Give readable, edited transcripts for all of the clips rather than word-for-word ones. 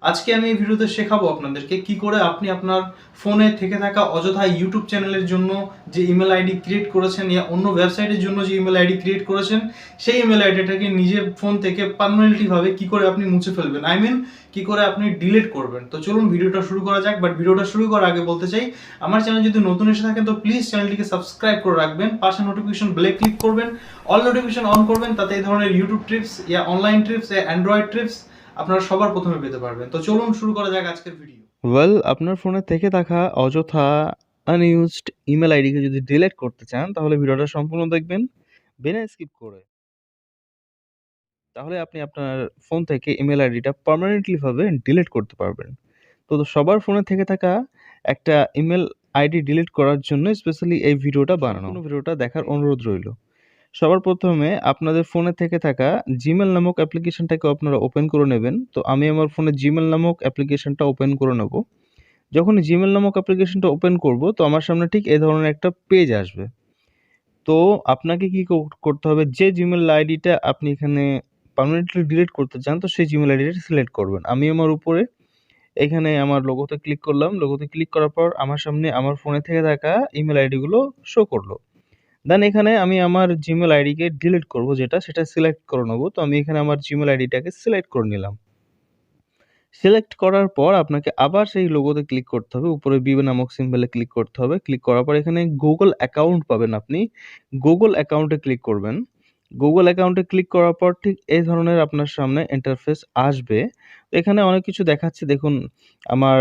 আজকে আমি এই ভিডিওতে শেখাবো আপনাদেরকে কি করে আপনি আপনার ফোনে থেকে থাকা অযথা ইউটিউব চ্যানেলের জন্য যে ইমেল আইডি ক্রিয়েট করেছেন বা অন্য ওয়েবসাইটের জন্য যে ইমেল আইডি ক্রিয়েট করেছেন সেই ইমেল আইডিটাকে নিজের ফোন থেকে পার্মানেন্টলি ভাবে কি করে আপনি মুছে ফেলবেন, কি করে আপনি ডিলিট করবেন। তো চলুন ভিডিওটা শুরু করা যাক। বাট ভিডিওটা শুরু করার আগে বলতে চাই, আমার চ্যানেল যদি নতুন এসে থাকেন তো প্লিজ চ্যানেলটিকে সাবস্ক্রাইব করে রাখবেন, পাশে নোটিফিকেশন বেলে ক্লিক করবেন, অল নোটিফিকেশন অন করবেন, তাতে এই ধরনের ইউটিউব ট্রিপস বা অনলাইন ট্রিপস বা অ্যান্ড্রয়েড ট্রিপস আপনারা সবার প্রথমে পেতে পারবেন। তো চলুন শুরু করা যাক আজকের ভিডিও। আপনার ফোনে থেকে থাকা অযথা আনইউজড ইমেল আইডিকে যদি ডিলিট করতে চান তাহলে ভিডিওটা সম্পূর্ণ দেখবেন বিনা স্কিপ করে। তাহলে আপনি আপনার ফোন থেকে ইমেল আইডিটা পার্মানেন্টলি ভাবে ডিলিট করতে পারবেন। তো সবার ফোনে থেকে থাকা একটা ইমেল আইডি ডিলিট করার জন্য স্পেশালি এই ভিডিওটা বানানো। ভিডিওটা দেখার অনুরোধ রইল। সবার প্রথমে আপনাদের ফোনে থেকে থাকা জিমেল নামক অ্যাপ্লিকেশনটাকে আপনারা ওপেন করে নেবেন। তো আমি আমার ফোনে জিমেল নামক অ্যাপ্লিকেশনটা ওপেন করে নেব। যখন জিমেল নামক অ্যাপ্লিকেশনটা ওপেন করব তো আমার সামনে ঠিক এই ধরনের একটা পেজ আসবে। তো আপনাকে কি করতে হবে, যে জিমেল আইডিটা আপনি এখানে পার্মানেন্টলি ডিলিট করতে চান তো সেই জিমেল আইডিটা সিলেক্ট করবেন। আমি আমার উপরে এখানে আমার লোগোতে ক্লিক করলাম। লোগোতে ক্লিক করার পর আমার সামনে আমার ফোনে থেকে থাকা ইমেল আইডিগুলো শো করলো। দেন এখানে আমি আমার জিমেল আইডিকে ডিলিট করব, সেটা সিলেক্ট করে নেব। তো আমি এখানে আমার জিমেল আইডিটাকে সিলেক্ট করে নিলাম। সিলেক্ট করার পর আপনাকে আবার সেই লোগোতে ক্লিক করতে হবে, উপরে বিবে নামক সিম্বলে ক্লিক করতে হবে। ক্লিক করার পর এখানে গুগল অ্যাকাউন্ট পাবেন, আপনি গুগল অ্যাকাউন্টে ক্লিক করবেন। গুগল অ্যাকাউন্টে ক্লিক করার পর ঠিক এই ধরনের আপনার সামনে ইন্টারফেস আসবে। এখানে অনেক কিছু দেখাচ্ছে, দেখুন আমার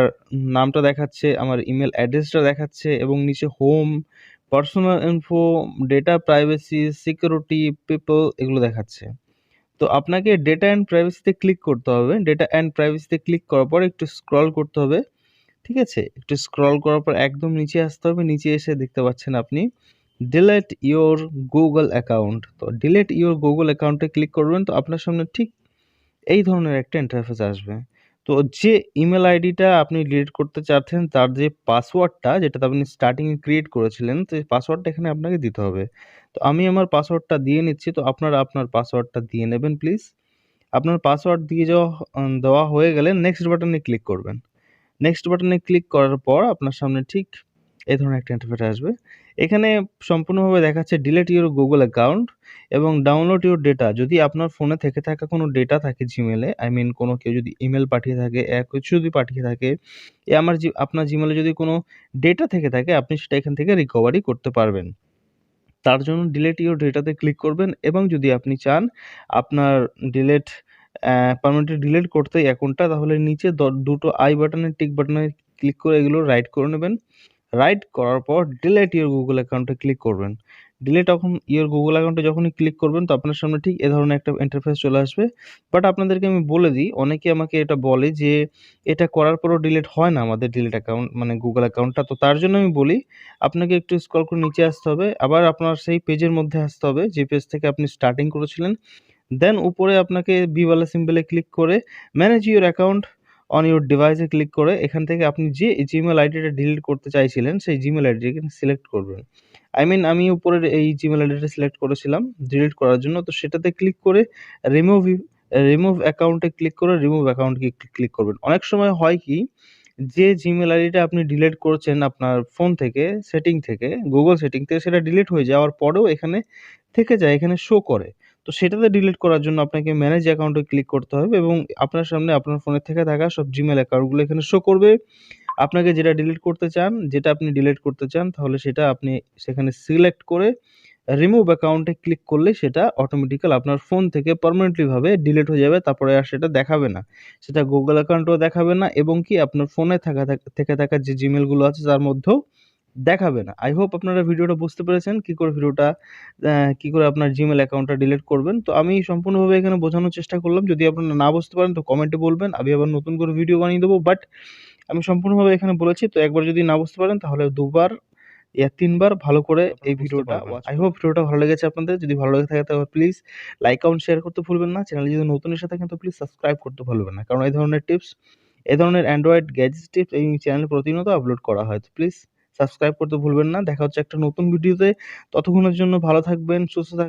নামটা দেখাচ্ছে, আমার ইমেল অ্যাড্রেসটা দেখাচ্ছে এবং নিচে home, personal info, data privacy, security, people এগুলো দেখাচ্ছে। তো আপনাকে ডেটা অ্যান্ড প্রাইভেসিতে ক্লিক করতে হবে। ডেটা অ্যান্ড প্রাইভেসিতে ক্লিক করার পর একটু স্ক্রল করতে হবে, ঠিক আছে? একটু স্ক্রল করার পর একদম নিচে আসতে হবে। নিচে এসে দেখতে পাচ্ছেন আপনি ডিলিট ইওর গুগল অ্যাকাউন্ট। তো ডিলিট ইওর গুগল অ্যাকাউন্টে ক্লিক করবেন। তো আপনার সামনে ঠিক এই ধরনের একটা ইন্টারফেস আসবে। তো যে ইমেল আইডিটা আপনি ডিলিট করতে চাচ্ছেন তার যে পাসওয়ার্ডটা, যেটাতে আপনি স্টার্টিংয়ে ক্রিয়েট করেছিলেন, তো এই পাসওয়ার্ডটা এখানে আপনাকে দিতে হবে। তো আমি আমার পাসওয়ার্ডটা দিয়ে নিচ্ছি। তো আপনারা আপনার পাসওয়ার্ডটা দিয়ে নেবেন প্লিজ। আপনার পাসওয়ার্ড দিয়ে দেওয়া হয়ে গেলে নেক্সট বাটনে ক্লিক করবেন। নেক্সট বাটনে ক্লিক করার পর আপনার সামনে ঠিক এই ধরনের একটা ইন্টারফেস আসবে। এখানে সম্পূর্ণভাবে দেখাচ্ছে ডিলিট ইউর গুগল অ্যাকাউন্ট এবং ডাউনলোড ইউর ডেটা। যদি আপনার ফোনে থেকে থাকা কোনো ডেটা থাকে জিমেলে, কোনো কেউ যদি ইমেল পাঠিয়ে থাকে, কিছু যদি পাঠিয়ে থাকে, আপনার জিমেলে যদি কোনো ডেটা থেকে থাকে আপনি সেটা এখান থেকে রিকভারি করতে পারবেন। তার জন্য ডিলিট ইউর ডেটাতে ক্লিক করবেন এবং যদি আপনি চান আপনার ডিলিট পার্মানেন্টলি ডিলিট করতে এই অ্যাকাউন্টটা, তাহলে নিচে দুটো আই বাটনে টিক বাটনে ক্লিক করে এগুলো রাইট করে নেবেন। রাইট করার পর ডিলিট ইওর গুগল অ্যাকাউন্টে ক্লিক করবেন। ইওর গুগল অ্যাকাউন্টে যখনই ক্লিক করবেন তো আপনার সামনে ঠিক এ ধরনের একটা ইন্টারফেস চলে আসবে। বাট আপনাদেরকে আমি বলে দিই, অনেকে আমাকে এটা বলে যে এটা করার পরও ডিলিট হয় না আমাদের ডিলিট অ্যাকাউন্ট গুগল অ্যাকাউন্টটা। তো তার জন্য আমি বলি আপনাকে একটু স্ক্রল করে নিচে আসতে হবে। আবার আপনার সেই পেজের মধ্যে আসতে হবে যে পেজ থেকে আপনি স্টার্টিং করেছিলেন। দেন উপরে আপনাকে বি ওয়ালা সিম্বলে ক্লিক করে manage your account on your ডিভাইসে ক্লিক করে এখান থেকে আপনি যে জিমেল আইডিটা ডিলিট করতে চাইছিলেন সেই জিমেল আইডিটাকে সিলেক্ট করবেন। আমি উপরের এই জিমেল আইডিটা সিলেক্ট করেছিলাম ডিলিট করার জন্য। তো সেটাতে ক্লিক করে রিমুভ রিমুভ অ্যাকাউন্টে ক্লিক করে রিমুভ অ্যাকাউন্টকে ক্লিক করবেন। অনেক সময় হয় কি, যে জিমেল আইডিটা আপনি ডিলিট করছেন আপনার ফোন থেকে, গুগল সেটিং থেকে সেটা ডিলিট হয়ে যাওয়ার পরেও এখানে থেকে যায়, এখানে শো করে। তো সেটাতে ডিলিট করার জন্য আপনাকে ম্যানেজ অ্যাকাউন্টে ক্লিক করতে হবে এবং আপনার সামনে আপনার ফোনে থেকে থাকা সব জিমেল অ্যাকাউন্টগুলো এখানে শো করবে। আপনাকে যেটা আপনি ডিলিট করতে চান তাহলে সেটা আপনি সেখানে সিলেক্ট করে রিমুভ অ্যাকাউন্টে ক্লিক করলে সেটা অটোমেটিক্যাল আপনার ফোন থেকে পার্মানেন্টলি ভাবে ডিলিট হয়ে যাবে। তারপরে আর সেটা দেখাবে না। সেটা গুগল অ্যাকাউন্টেও দেখাবে না এবং কি আপনার ফোনে থেকে থাকা যে জিমেলগুলো আছে তার মধ্যেও দেখাবে না। আই হোপ আপনারা ভিডিওটা বুঝতে পেরেছেন কি করে আপনার জিমেল অ্যাকাউন্টটা ডিলিট করবেন। তো আমি সম্পূর্ণভাবে এখানে বোঝানোর চেষ্টা করলাম। যদি আপনারা না বুঝতে পারেন তো কমেন্টে বলবেন। আমি আবার নতুন করে ভিডিও বানিয়ে দেবো। বাট আমি সম্পূর্ণভাবে এখানে বলেছি। তো একবার যদি না বুঝতে পারেন তাহলে ২ বার ৩ বার ভালো করে এই ভিডিওটা ওয়াচ করুন। আই হোপ ভিডিওটা ভালো লেগেছে আপনাদের। যদি ভালো লেগে থাকে তাহলে প্লিজ লাইক, কমেন্ট, শেয়ার করতে ভুলবেন না। চ্যানেলে যদি নতুন এসে থাকেন তো প্লিজ সাবস্ক্রাইব করতে ভুলবেন না। কারণ এই ধরনের অ্যান্ড্রয়েড গ্যাজেটস টিপস এই চ্যানেলে প্রতিনিয়ত আপলোড করা হয়। তো প্লিজ সাবস্ক্রাইব করতে ভুলবেন না। দেখা হচ্ছে একটা নতুন ভিডিওতে। ততক্ষণের জন্য ভালো থাকবেন, সুস্থ থাকবেন।